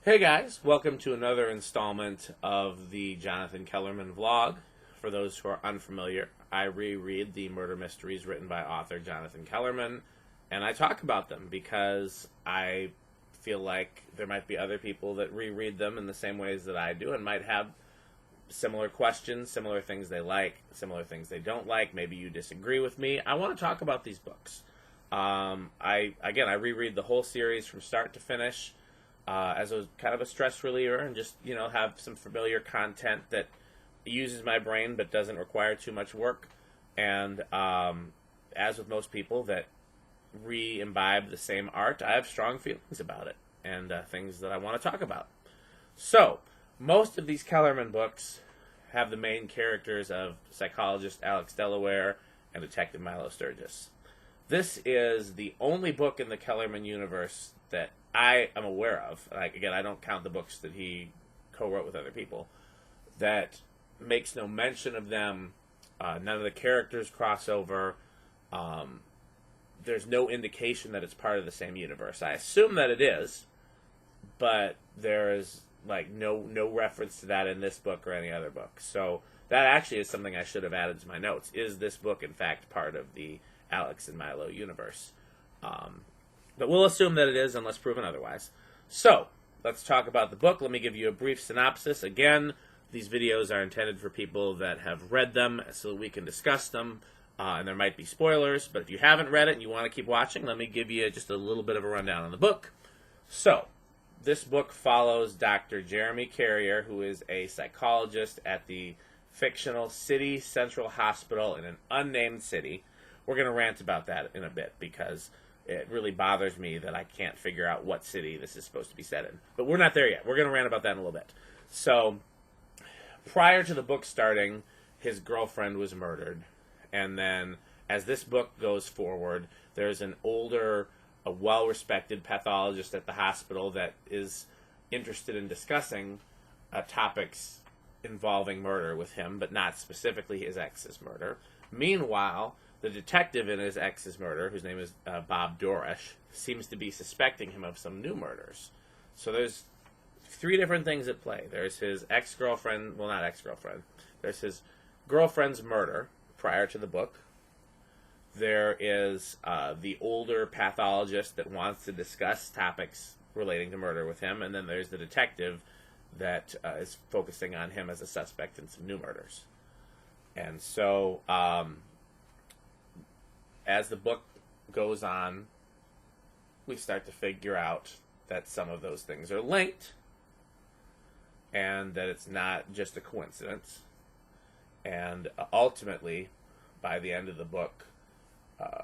Hey guys, welcome to another installment of the Jonathan Kellerman vlog. For those who are unfamiliar, I reread the murder mysteries written by author Jonathan Kellerman, and I talk about them because I feel like there might be other people that reread them in the same ways that I do and might have similar questions, similar things they like, similar things they don't like. Maybe you disagree with me. I want to talk about these books. I reread the whole series from start to finish. As a kind of a stress reliever and just, have some familiar content that uses my brain but doesn't require too much work. And as with most people that re-imbibe the same art, I have strong feelings about it and things that I want to talk about. So, most of these Kellerman books have the main characters of psychologist Alex Delaware and detective Milo Sturgis. This is the only book in the Kellerman universe that I am aware of. Again, I don't count the books that he co-wrote with other people, that makes no mention of them. None of the characters cross over. There's no indication that it's part of the same universe. I assume that it is, but there is no reference to that in this book or any other book. So that actually is something I should have added to my notes. Is this book, in fact, part of the Alex and Milo universe? But we'll assume that it is unless proven otherwise. So, let's talk about the book. Let me give you a brief synopsis. Again, these videos are intended for people that have read them so that we can discuss them. And there might be spoilers, but if you haven't read it and you want to keep watching, let me give you just a little bit of a rundown on the book. So, this book follows Dr. Jeremy Carrier, who is a psychologist at the fictional City Central Hospital in an unnamed city. We're going to rant about that in a bit because it really bothers me that I can't figure out what city this is supposed to be set in. But we're not there yet. We're going to rant about that in a little bit. So, prior to the book starting, his girlfriend was murdered. And then, as this book goes forward, there's an older, a well-respected pathologist at the hospital that is interested in discussing topics involving murder with him, but not specifically his ex's murder. Meanwhile, the detective in his ex's murder, whose name is Bob Dorish, seems to be suspecting him of some new murders. So there's three different things at play. There's his ex-girlfriend, well, not ex-girlfriend. There's his girlfriend's murder prior to the book. There is the older pathologist that wants to discuss topics relating to murder with him. And then there's the detective that is focusing on him as a suspect in some new murders. And so, as the book goes on, we start to figure out that some of those things are linked and that it's not just a coincidence. And ultimately, by the end of the book,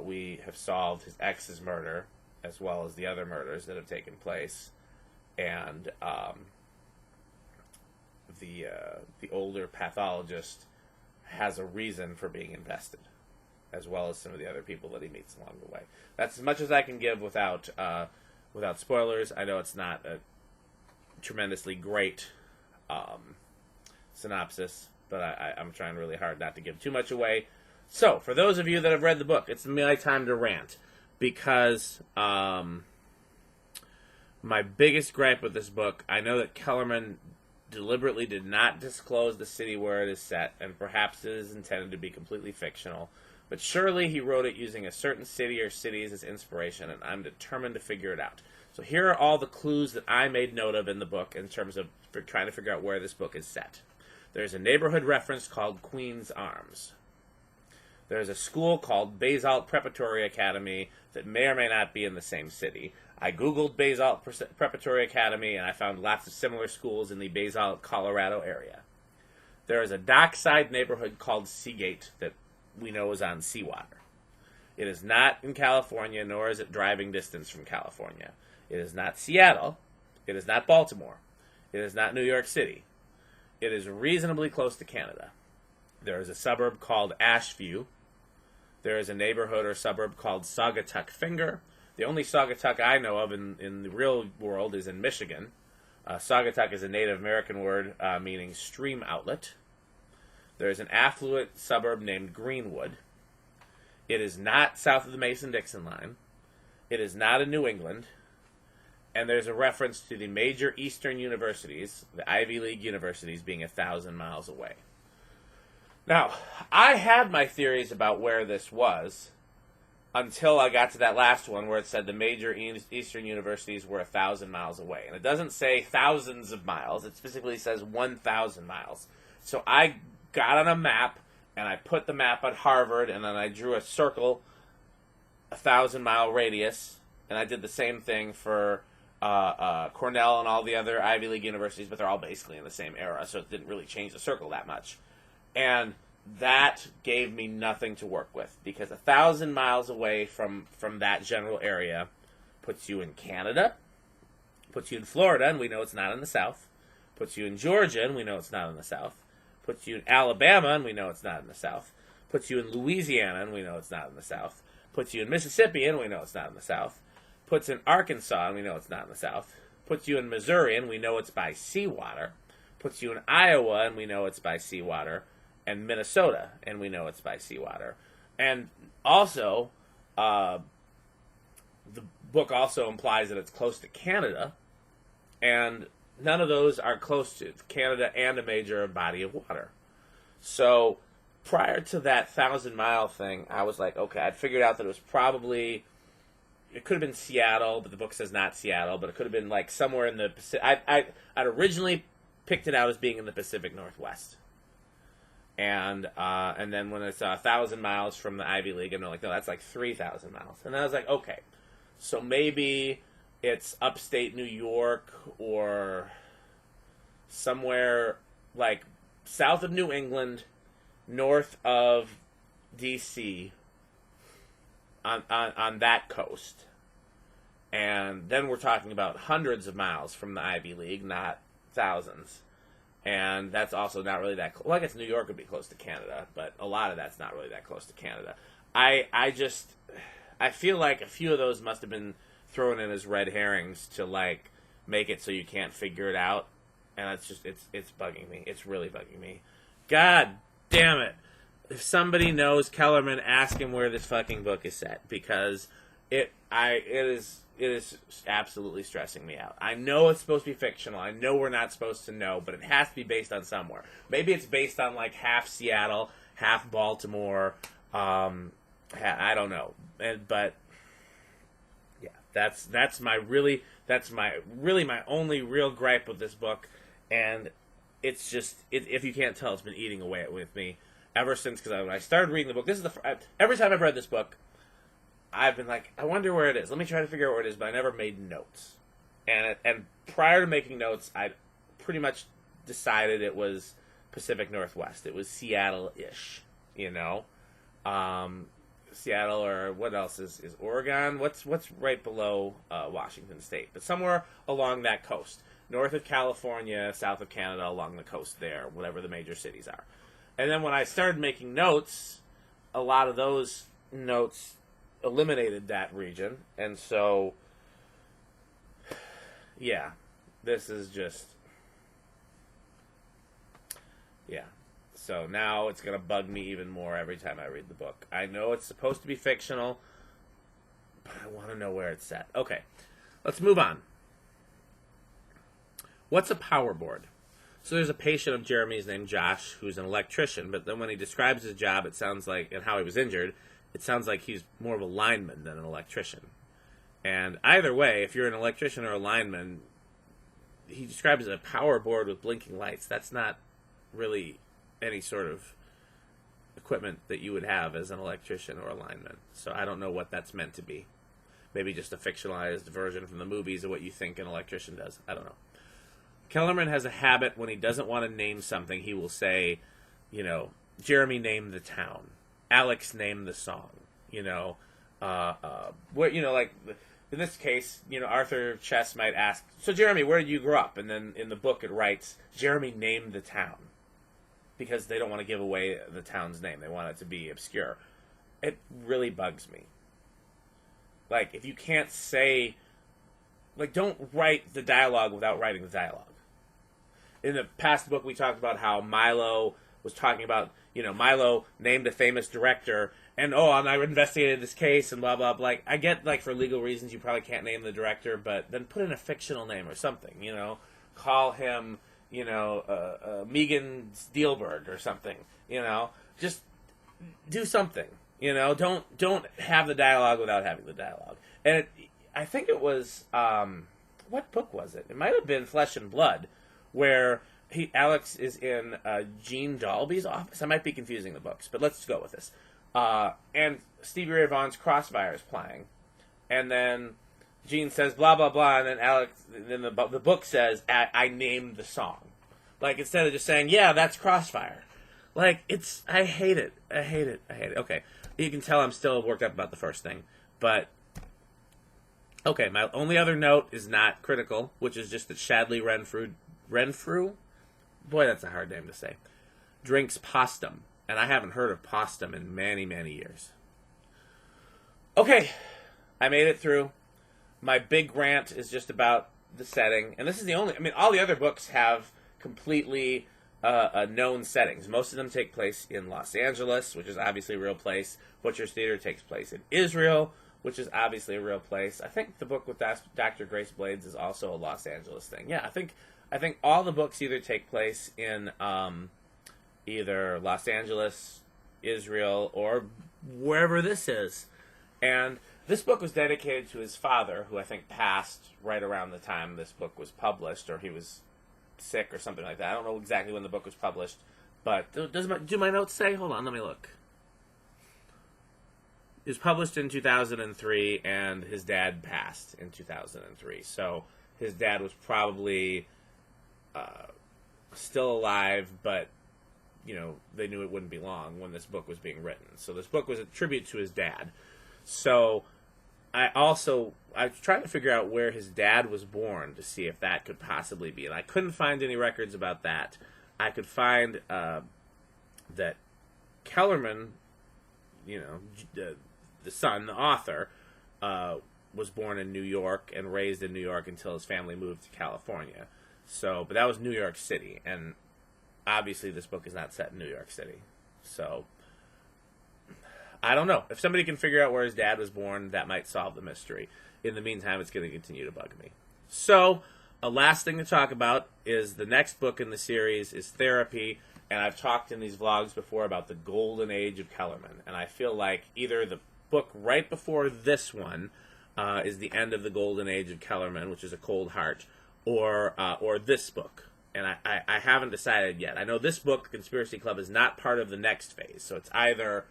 we have solved his ex's murder as well as the other murders that have taken place. And the older pathologist has a reason for being invested, as well as some of the other people that he meets along the way. That's as much as I can give without spoilers. I know it's not a tremendously great synopsis, but I'm trying really hard not to give too much away. So, for those of you that have read the book, it's my time to rant, because my biggest gripe with this book, I know that Kellerman deliberately did not disclose the city where it is set, and perhaps it is intended to be completely fictional. But surely he wrote it using a certain city or cities as inspiration, and I'm determined to figure it out. So here are all the clues that I made note of in the book in terms of trying to figure out where this book is set. There's a neighborhood reference called Queen's Arms. There's a school called Basalt Preparatory Academy that may or may not be in the same city. I googled Basalt Preparatory Academy, and I found lots of similar schools in the Basalt, Colorado area. There is a dockside neighborhood called Seagate that we know is on seawater. It is not in California, nor is it driving distance from California. It is not Seattle. It is not Baltimore. It is not New York City. It is reasonably close to Canada. There is a suburb called Asheview. There is a neighborhood or suburb called Saugatuck Finger. The only Saugatuck I know of in the real world is in Michigan. Saugatuck is a Native American word meaning stream outlet. There is an affluent suburb named Greenwood. It is not south of the Mason-Dixon line. It is not in New England. And there's a reference to the major Eastern universities, the Ivy League universities, being 1,000 miles away. Now, I had my theories about where this was until I got to that last one where it said the major Eastern universities were 1,000 miles away. And it doesn't say thousands of miles. It specifically says 1,000 miles. So I got on a map, and I put the map at Harvard, and then I drew a circle, 1,000-mile radius, and I did the same thing for Cornell and all the other Ivy League universities, but they're all basically in the same era, so it didn't really change the circle that much. And that gave me nothing to work with, because 1,000 miles away from that general area puts you in Canada, puts you in Florida, and we know it's not in the South, puts you in Georgia, and we know it's not in the South, puts you in Alabama, and we know it's not in the South, puts you in Louisiana, and we know it's not in the South, puts you in Mississippi, and we know it's not in the South, puts in Arkansas, and we know it's not in the South, puts you in Missouri, and we know it's by seawater, puts you in Iowa, and we know it's by seawater, and Minnesota, and we know it's by seawater. And also, the book also implies that it's close to Canada, and none of those are close to Canada and a major body of water. So prior to that 1,000-mile thing, I was like, okay, I'd figured out that it was probably, it could have been Seattle, but the book says not Seattle, but it could have been like somewhere in the Pacific. I'd originally picked it out as being in the Pacific Northwest. And then when it's 1,000 miles from the Ivy League, and they're like, no, that's like 3,000 miles. And I was like, okay, so maybe it's upstate New York or somewhere like south of New England, north of D.C., on that coast. And then we're talking about hundreds of miles from the Ivy League, not thousands. And that's also not really that close. Well, I guess New York would be close to Canada, but a lot of that's not really that close to Canada. I feel like a few of those must have been thrown in as red herrings to, like, make it so you can't figure it out. And it's bugging me. It's really bugging me. God damn it. If somebody knows Kellerman, ask him where this fucking book is set, because it is absolutely stressing me out. I know it's supposed to be fictional. I know we're not supposed to know, but it has to be based on somewhere. Maybe it's based on like half Seattle, half Baltimore. I don't know. But yeah, that's my only real gripe with this book, and it's just if you can't tell, it's been eating away with me ever since, because when I started reading the book, every time I've read this book, I've been like, I wonder where it is. Let me try to figure out where it is, but I never made notes. And prior to making notes, I pretty much decided it was Pacific Northwest. It was Seattle-ish, you know? Seattle, or what else is Oregon? What's right below Washington State? But somewhere along that coast. North of California, south of Canada, along the coast there, whatever the major cities are. And then when I started making notes, a lot of those notes eliminated that region, and so yeah, this is just so now it's gonna bug me even more every time I read the book. I know it's supposed to be fictional, but I want to know where it's set. Okay, let's move on. What's a power board? So there's a patient of Jeremy's named Josh who's an electrician, but then when he describes his job, it sounds like, and how he was injured, it sounds like he's more of a lineman than an electrician. And either way, if you're an electrician or a lineman, he describes a power board with blinking lights. That's not really any sort of equipment that you would have as an electrician or a lineman. So I don't know what that's meant to be. Maybe just a fictionalized version from the movies of what you think an electrician does. I don't know. Kellerman has a habit when he doesn't want to name something, he will say, you know, Jeremy named the town. Alex named the song, you know, like in this case, you know, Arthur Chess might ask, so Jeremy, where did you grow up? And then in the book it writes, Jeremy named the town, because they don't want to give away the town's name. They want it to be obscure. It really bugs me. Like, if you can't say, like, don't write the dialogue without writing the dialogue. In the past book, we talked about how Milo was talking about, you know, Milo named a famous director, and I investigated this case and blah blah blah. Like, I get, like, for legal reasons you probably can't name the director, but then put in a fictional name or something. Call him Megan Steelberg or something. Just do something. Don't have the dialogue without having the dialogue. And I think it was what book was it? It might have been Flesh and Blood, where Alex is in Gene Dalby's office. I might be confusing the books, but let's go with this. And Stevie Ray Vaughan's Crossfire is playing, and then Gene says blah blah blah, and then the book says I named the song, like, instead of just saying that's Crossfire. Like, I hate it. Okay, you can tell I'm still worked up about the first thing, but okay. My only other note is not critical, which is just that Shadley Renfrew, boy, that's a hard name to say, drinks postum. And I haven't heard of postum in many, many years. Okay, I made it through. My big rant is just about the setting. And this is the only... all the other books have completely known settings. Most of them take place in Los Angeles, which is obviously a real place. Butcher's Theater takes place in Israel, which is obviously a real place. I think the book with Dr. Grace Blades is also a Los Angeles thing. Yeah, I think all the books either take place in... either Los Angeles, Israel, or wherever this is. And this book was dedicated to his father, who I think passed right around the time this book was published, or he was sick or something like that. I don't know exactly when the book was published, but do my notes say? Hold on, let me look. It was published in 2003, and his dad passed in 2003. So his dad was probably still alive, but they knew it wouldn't be long when this book was being written. So this book was a tribute to his dad. So I tried to figure out where his dad was born to see if that could possibly be. And I couldn't find any records about that. I could find that Kellerman, the son, the author, was born in New York and raised in New York until his family moved to California. But that was New York City, and obviously this book is not set in New York City. So, I don't know. If somebody can figure out where his dad was born, that might solve the mystery. In the meantime, it's going to continue to bug me. So, a last thing to talk about is the next book in the series is Therapy, and I've talked in these vlogs before about the Golden Age of Kellerman, and I feel like either the book right before this one is the end of the Golden Age of Kellerman, which is A Cold Heart, or this book. And I haven't decided yet. I know this book, Conspiracy Club, is not part of the next phase. So it's either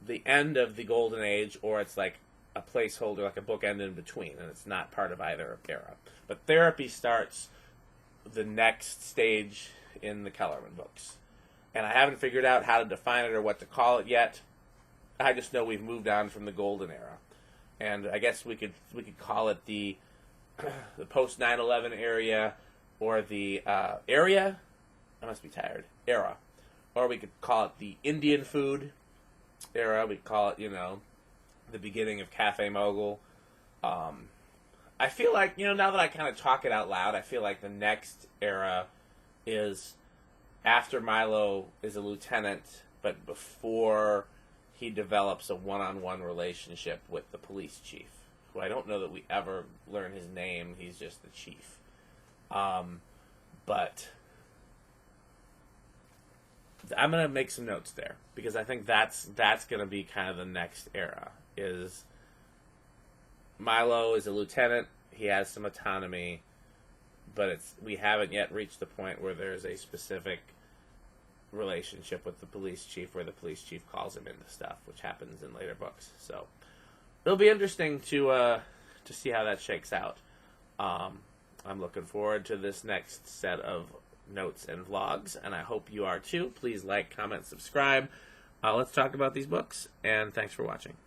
the end of the Golden Age or it's like a placeholder, like a bookend in between. And it's not part of either era. But Therapy starts the next stage in the Kellerman books. And I haven't figured out how to define it or what to call it yet. I just know we've moved on from the Golden Era. And I guess we could call it the post 9/11 area, or the area, I must be tired, era. Or we could call it the Indian food era. We could call it, the beginning of Cafe Mogul. I feel like, now that I kind of talk it out loud, I feel like the next era is after Milo is a lieutenant, but before he develops a one-on-one relationship with the police chief, who I don't know that we ever learn his name. He's just the chief. But I'm going to make some notes there, because I think that's going to be kind of the next era. Is Milo is a lieutenant, he has some autonomy, but we haven't yet reached the point where there's a specific relationship with the police chief, where the police chief calls him into stuff, which happens in later books. So it'll be interesting to see how that shakes out. I'm looking forward to this next set of notes and vlogs, and I hope you are too. Please like, comment, subscribe. Let's talk about these books, and thanks for watching.